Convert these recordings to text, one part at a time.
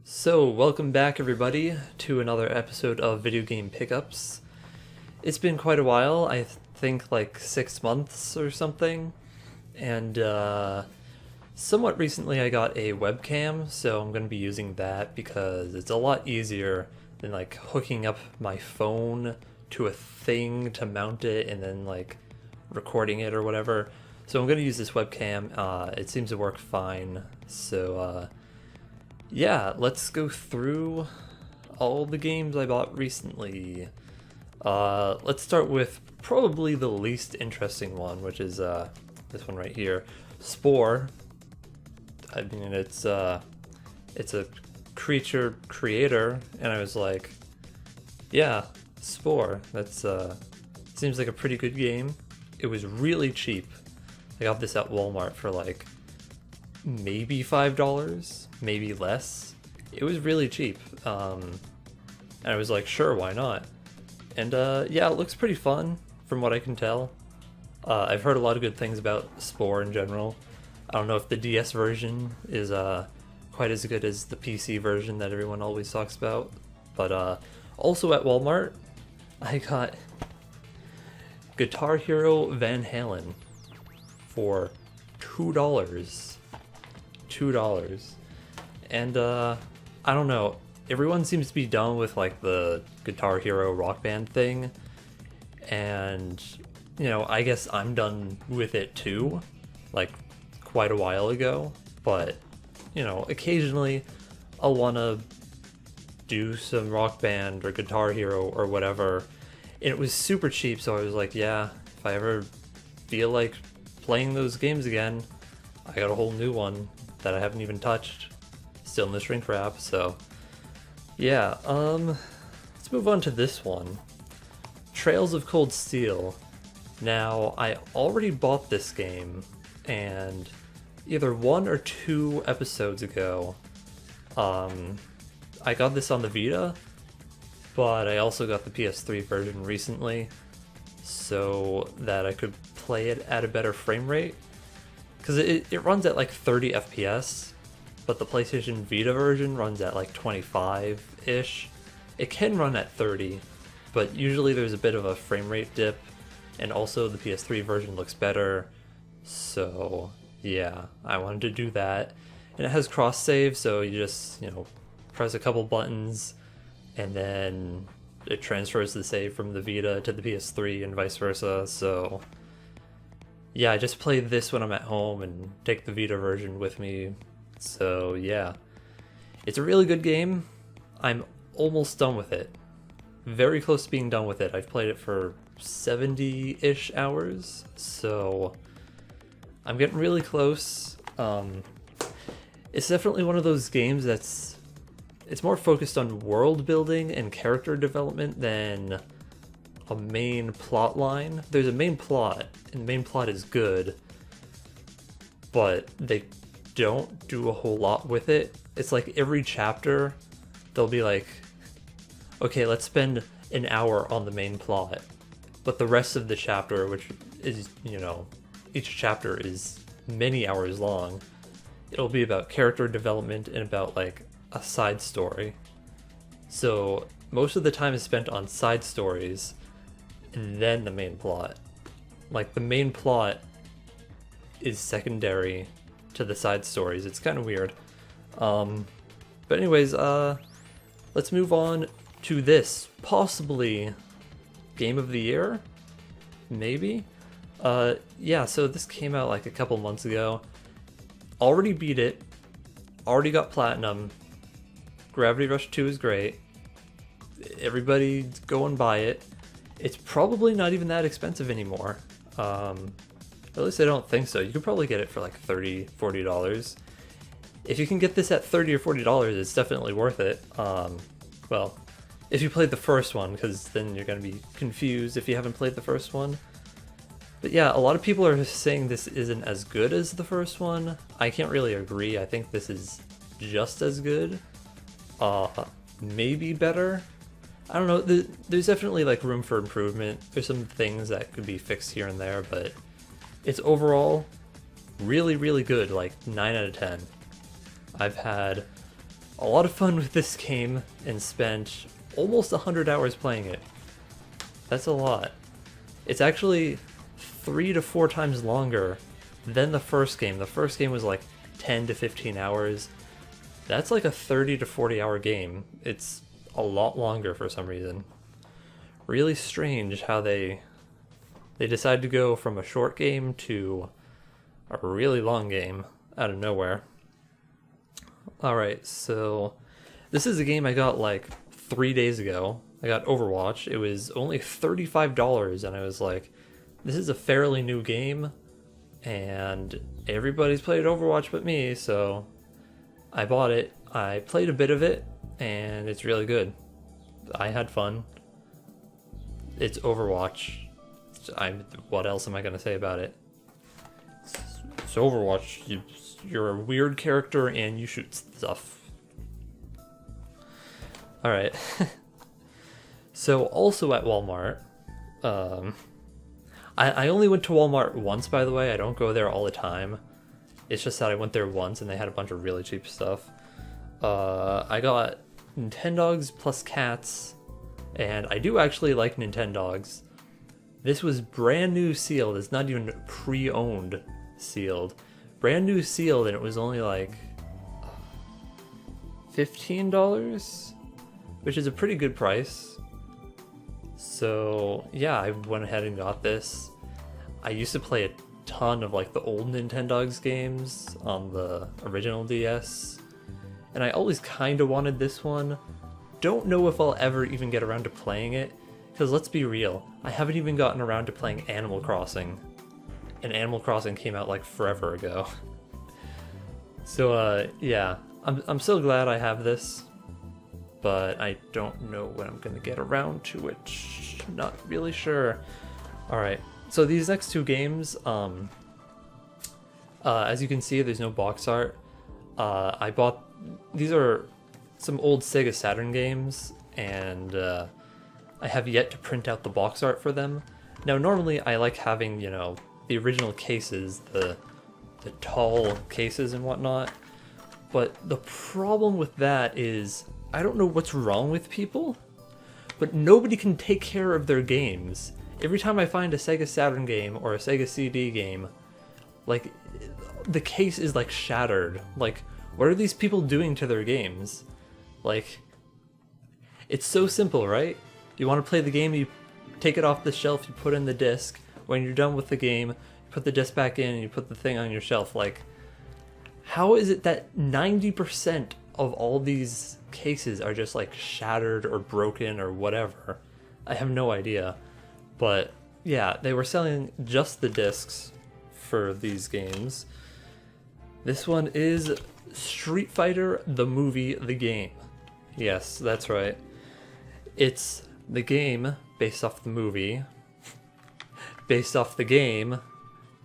So, welcome back everybody to another episode of Video Game Pickups. It's been quite a while, I think like 6 months or something, and somewhat recently I got a webcam, so I'm going to be using that because it's a lot easier than like hooking up my phone to a thing to mount it and then like recording it or whatever. So I'm going to use this webcam. It seems to work fine, so yeah, let's go through all the games I bought recently. Let's start with probably the least interesting one, which is this one right here, Spore. I mean, it's a creature creator, and I was like, yeah, Spore. That's seems like a pretty good game. It was really cheap. I got this at Walmart for like maybe $5, maybe less. It was really cheap. And I was like, sure, why not? And yeah, it looks pretty fun from what I can tell. I've heard a lot of good things about Spore in general. I don't know if the DS version is quite as good as the PC version that everyone always talks about. But also at Walmart, I got Guitar Hero Van Halen for $2. And I don't know, everyone seems to be done with like the Guitar Hero Rock Band thing, and you know, I guess I'm done with it too, like quite a while ago. But you know, occasionally I'll want to do some Rock Band or Guitar Hero or whatever, and it was super cheap, so I was like, yeah, if I ever feel like playing those games again, I got a whole new one that I haven't even touched, still in the shrink wrap. So yeah, let's move on to this one, Trails of Cold Steel. Now, I already bought this game, and either 1 or 2 episodes ago, I got this on the Vita, but I also got the PS3 version recently so that I could play it at a better frame rate. Because it runs at like 30 FPS, but the PlayStation Vita version runs at like 25-ish. It can run at 30, but usually there's a bit of a frame rate dip, and also the PS3 version looks better. So yeah, I wanted to do that. And it has cross save, so you just, you know, press a couple buttons, and then it transfers the save from the Vita to the PS3 and vice versa. So yeah, I just play this when I'm at home and take the Vita version with me. So yeah, it's a really good game. I'm almost done with it. Very close to being done with it. I've played it for 70-ish hours, so I'm getting really close. It's definitely one of those games it's more focused on world building and character development than a main plot line. There's a main plot, and the main plot is good, but they don't do a whole lot with it. It's like every chapter, they'll be like, okay, let's spend an hour on the main plot, but the rest of the chapter, which is, you know, each chapter is many hours long, it'll be about character development and about like a side story. So most of the time is spent on side stories, and then the main plot. Like, the main plot is secondary to the side stories. It's kind of weird. But anyways, let's move on to this. Possibly Game of the Year? Maybe? Yeah, so this came out like a couple months ago. Already beat it. Already got platinum. Gravity Rush 2 is great. Everybody go and buy it. It's probably not even that expensive anymore. At least I don't think so. You could probably get it for like $30, $40. If you can get this at $30 or $40, it's definitely worth it. Well, if you played the first one, because then you're going to be confused if you haven't played the first one. But yeah, a lot of people are saying this isn't as good as the first one. I can't really agree. I think this is just as good. Maybe better. I don't know, there's definitely like room for improvement. There's some things that could be fixed here and there, but it's overall really, really good, like 9 out of 10. I've had a lot of fun with this game and spent almost 100 hours playing it. That's a lot. It's actually 3 to 4 times longer than the first game. The first game was like 10 to 15 hours. That's like a 30 to 40 hour game. It's a lot longer for some reason. Really strange how they decide to go from a short game to a really long game out of nowhere. Alright, so this is a game I got like 3 days ago. I got Overwatch. It was only $35 and I was like, this is a fairly new game and everybody's played Overwatch but me, so I bought it. I played a bit of it and it's really good. I had fun. It's Overwatch. What else am I going to say about it? It's Overwatch. You're a weird character and you shoot stuff. Alright. So also at Walmart, I only went to Walmart once, by the way. I don't go there all the time. It's just that I went there once and they had a bunch of really cheap stuff. I got Nintendogs plus cats, and I do actually like Nintendogs. This was brand new sealed. It's not even pre-owned sealed. Brand new sealed, and it was only like $15, which is a pretty good price. So yeah, I went ahead and got this. I used to play a ton of like the old Nintendogs games on the original DS, and I always kind of wanted this one. Don't know if I'll ever even get around to playing it, because let's be real, I haven't even gotten around to playing Animal Crossing, and Animal Crossing came out like forever ago. So yeah, I'm still glad I have this, but I don't know when I'm gonna get around to it. Not really sure. Alright, so these next two games, as you can see, there's no box art. I bought, these are some old Sega Saturn games, and I have yet to print out the box art for them. Now normally I like having, you know, the original cases, the tall cases and whatnot, but the problem with that is, I don't know what's wrong with people, but nobody can take care of their games. Every time I find a Sega Saturn game or a Sega CD game, like, the case is like shattered. Like, what are these people doing to their games? Like, it's so simple, right? You want to play the game, you take it off the shelf, you put in the disc. When you're done with the game, you put the disc back in and you put the thing on your shelf. Like, how is it that 90% of all these cases are just like shattered or broken or whatever? I have no idea. But yeah, they were selling just the discs for these games. This one is Street Fighter, the movie, the game. Yes, that's right. It's the game based off the movie, based off the game,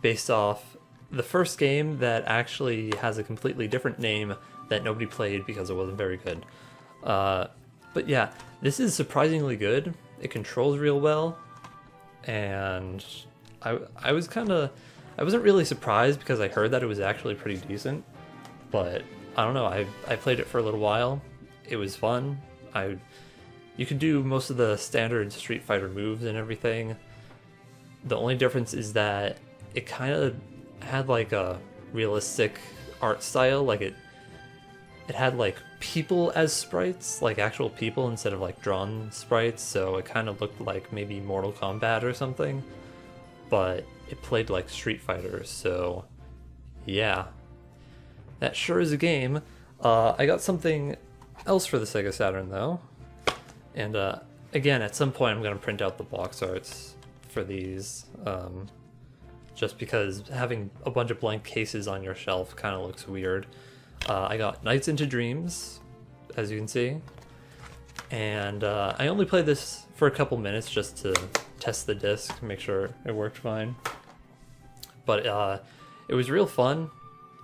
based off the first game that actually has a completely different name that nobody played because it wasn't very good. But yeah, this is surprisingly good. It controls real well, and I wasn't really surprised because I heard that it was actually pretty decent, but I don't know, I played it for a little while. It was fun. You could do most of the standard Street Fighter moves and everything. The only difference is that it kind of had like a realistic art style. Like it had like people as sprites, like actual people instead of like drawn sprites. So it kind of looked like maybe Mortal Kombat or something, but it played like Street Fighter. So yeah, that sure is a game. I got something else for the Sega Saturn though. And again, at some point I'm going to print out the box arts for these, just because having a bunch of blank cases on your shelf kind of looks weird. I got Nights into Dreams, as you can see, and I only played this for a couple minutes just to test the disc, make sure it worked fine. But it was real fun.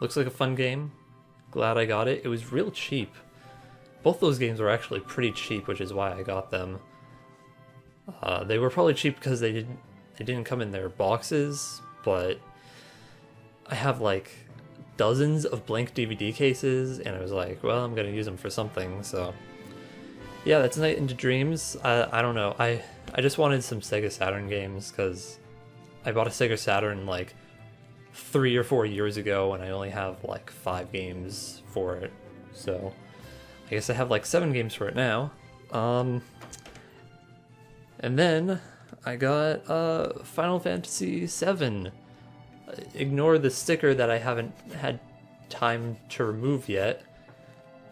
Looks like a fun game. Glad I got it. It was real cheap. Both those games were actually pretty cheap, which is why I got them. They were probably cheap because they didn't come in their boxes, but I have like dozens of blank DVD cases, and I was like, well, I'm gonna use them for something. So yeah, that's Night into Dreams. I don't know. I just wanted some Sega Saturn games because I bought a Sega Saturn like 3 or 4 years ago, and I only have like 5 games for it. So I guess I have like 7 games for it now. And then I got Final Fantasy VII. Ignore the sticker that I haven't had time to remove yet.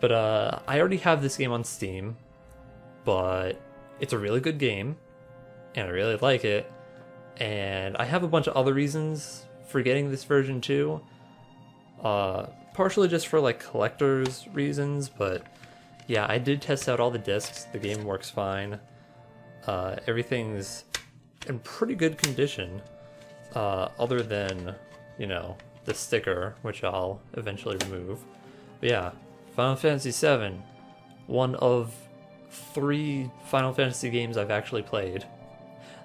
But I already have this game on Steam, but it's a really good game, and I really like it. And I have a bunch of other reasons for getting this version too. Partially just for like collector's reasons, but yeah, I did test out all the discs. The game works fine. Everything's in pretty good condition, other than, you know, the sticker, which I'll eventually remove. But yeah, Final Fantasy VII, one of 3 Final Fantasy games I've actually played.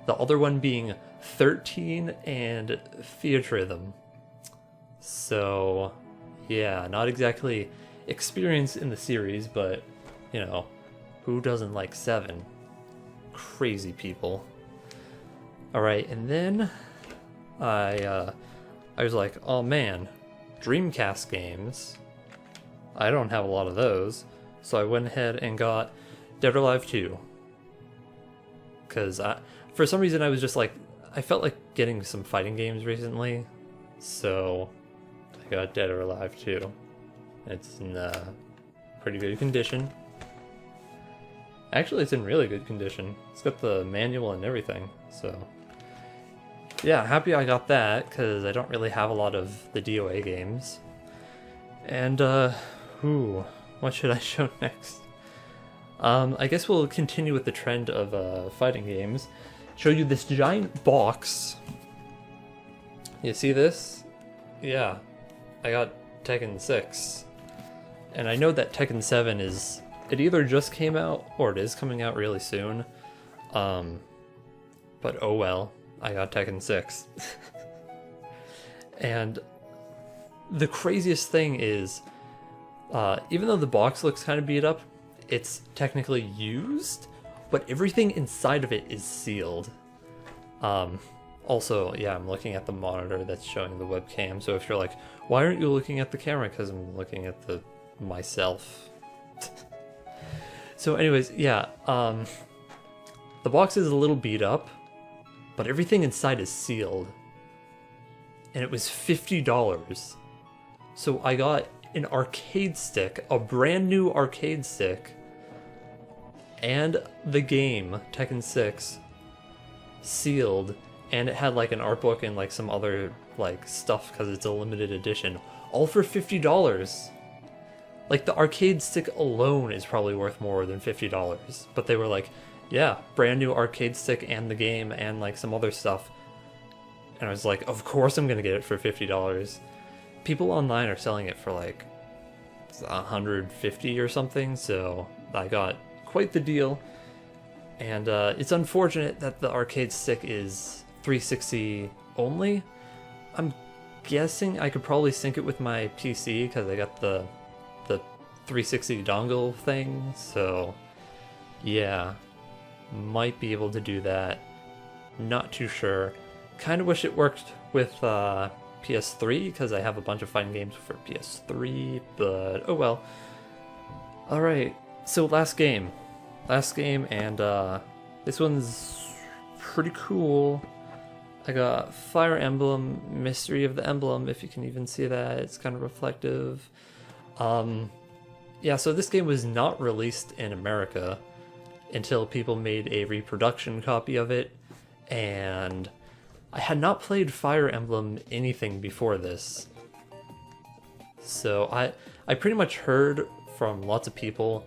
The other one being 13 and Theatrhythm. So yeah, not exactly experienced in the series, but you know, who doesn't like 7? Crazy people. Alright, and then I was like, oh man, Dreamcast games. I don't have a lot of those. So I went ahead and got Dead or Alive 2. Because for some reason I was just like, I felt like getting some fighting games recently. So I got Dead or Alive 2. It's in pretty good condition. Actually, it's in really good condition. It's got the manual and everything, so yeah, happy I got that, because I don't really have a lot of the DOA games. And, what should I show next? I guess we'll continue with the trend of fighting games. Show you this giant box. You see this? Yeah, I got Tekken 6. And I know that Tekken 7 is... It either just came out, or it is coming out really soon. But oh well, I got Tekken 6. And the craziest thing is, even though the box looks kind of beat up, it's technically used, but everything inside of it is sealed. Also, yeah, I'm looking at the monitor that's showing the webcam, so if you're like, why aren't you looking at the camera? Because I'm looking at myself. So anyways, yeah, the box is a little beat up, but everything inside is sealed. And it was $50. So I got an arcade stick, a brand new arcade stick, and the game, Tekken 6, sealed, and it had like an art book and like some other like stuff because it's a limited edition, all for $50. Like, the arcade stick alone is probably worth more than $50. But they were like, yeah, brand new arcade stick and the game and, like, some other stuff. And I was like, of course I'm gonna get it for $50. People online are selling it for, like, $150 or something, so I got quite the deal. And it's unfortunate that the arcade stick is 360 only. I'm guessing I could probably sync it with my PC, because I got the 360 dongle thing, so yeah, might be able to do that. Not too sure. Kind of wish it worked with PS3, because I have a bunch of fighting games for PS3, but oh well. Alright, so last game, and this one's pretty cool. I got Fire Emblem, Mystery of the Emblem, if you can even see that. It's kind of reflective. Yeah, so this game was not released in America until people made a reproduction copy of it, and I had not played Fire Emblem anything before this. So I pretty much heard from lots of people,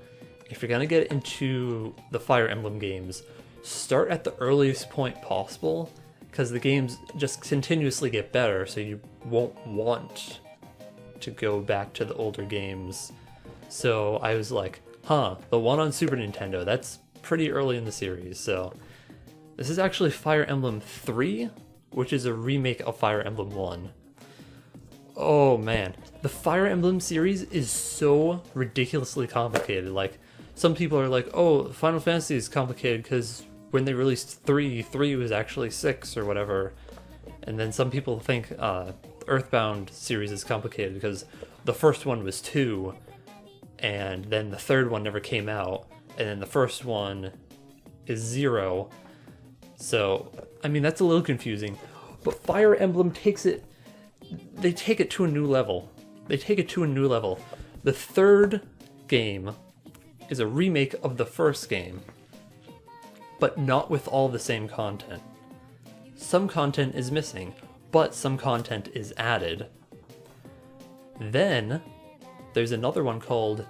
if you're gonna get into the Fire Emblem games, start at the earliest point possible, because the games just continuously get better, so you won't want to go back to the older games. So I was like, huh, the one on Super Nintendo, that's pretty early in the series. So this is actually Fire Emblem 3, which is a remake of Fire Emblem 1. Oh man, the Fire Emblem series is so ridiculously complicated. Like, some people are like, oh, Final Fantasy is complicated because when they released 3 was actually 6 or whatever. And then some people think Earthbound series is complicated because the first one was 2, and then the third one never came out, and then the first one is 0. So, I mean, that's a little confusing. But Fire Emblem they take it to a new level. They take it to a new level. The third game is a remake of the first game, but not with all the same content. Some content is missing, but some content is added. Then, there's another one called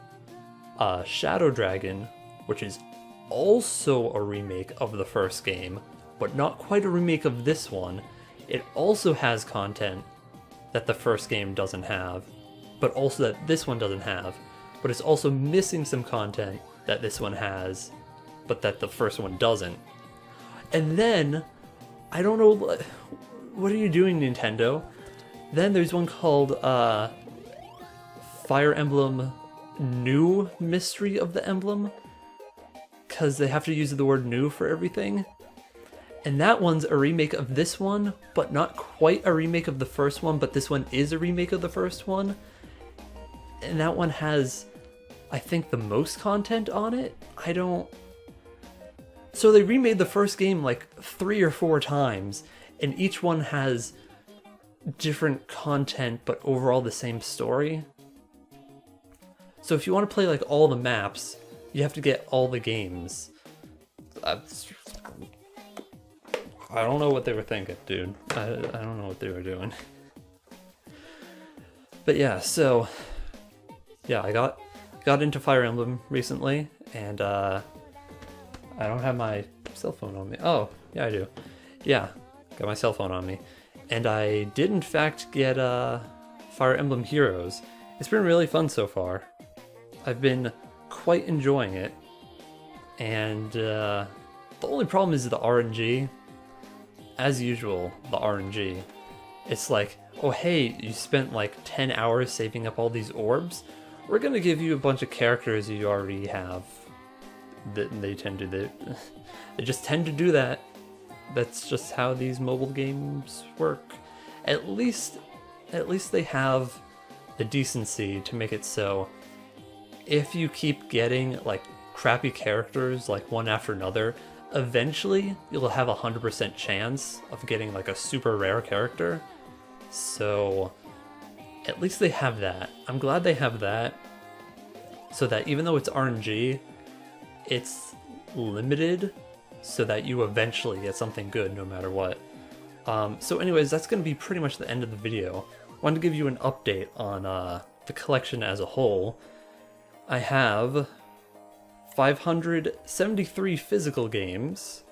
Shadow Dragon, which is also a remake of the first game, but not quite a remake of this one. It also has content that the first game doesn't have, but also that this one doesn't have. But it's also missing some content that this one has, but that the first one doesn't. And then, I don't know, what are you doing, Nintendo? Then there's one called Fire Emblem New Mystery of the Emblem, because they have to use the word new for everything. And that one's a remake of this one, but not quite a remake of the first one, but this one is a remake of the first one. And that one has, I think, the most content on it. So they remade the first game like 3 or 4 times, and each one has different content, but overall the same story. So if you want to play like all the maps, you have to get all the games. I don't know what they were thinking, dude. I don't know what they were doing. But yeah, so yeah, I got into Fire Emblem recently, and I don't have my cell phone on me. Oh, yeah, I do. Yeah, got my cell phone on me. And I did in fact get Fire Emblem Heroes. It's been really fun so far. I've been quite enjoying it. And the only problem is the RNG. As usual, the RNG. It's like, oh hey, you spent like 10 hours saving up all these orbs? We're gonna give you a bunch of characters you already have. They just tend to do that. That's just how these mobile games work. At least they have the decency to make it so if you keep getting like crappy characters like one after another, eventually you'll have 100% chance of getting like a super rare character. So at least they have that. I'm glad they have that, so that even though it's RNG, it's limited so that you eventually get something good no matter what. So anyways, that's going to be pretty much the end of the video. I wanted to give you an update on the collection as a whole. I have 573 physical games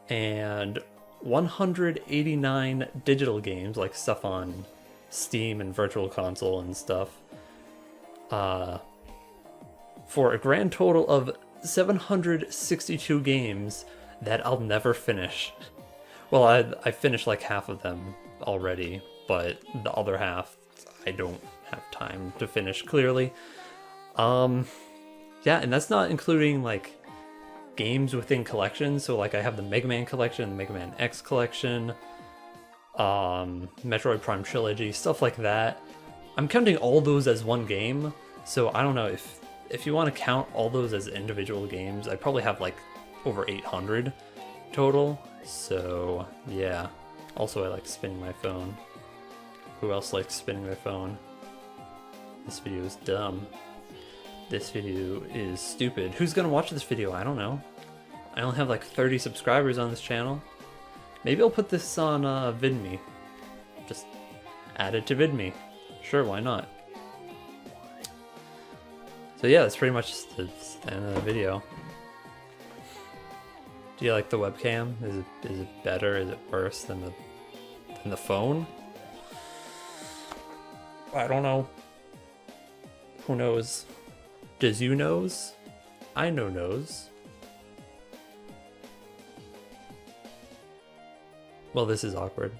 and 189 digital games, like stuff on Steam and Virtual Console and stuff, for a grand total of 762 games that I'll never finish. Well, I finished like half of them already, but the other half I don't have time to finish, clearly. Yeah, and that's not including like games within collections. So like I have the Mega Man collection, the Mega Man X collection, Metroid Prime Trilogy, stuff like that. I'm counting all those as one game, so I don't know if you want to count all those as individual games, I probably have like over 800 total. So yeah. Also, I like spinning my phone. Who else likes spinning their phone? This video is dumb. This video is stupid. Who's gonna watch this video? I don't know. I only have like 30 subscribers on this channel. Maybe I'll put this on VidMe. Just add it to VidMe. Sure, why not? So yeah, that's pretty much the end of the video. Do you like the webcam? Is it better? Is it worse than the phone? I don't know. Who knows? Does you knows? I know knows. Well, this is awkward.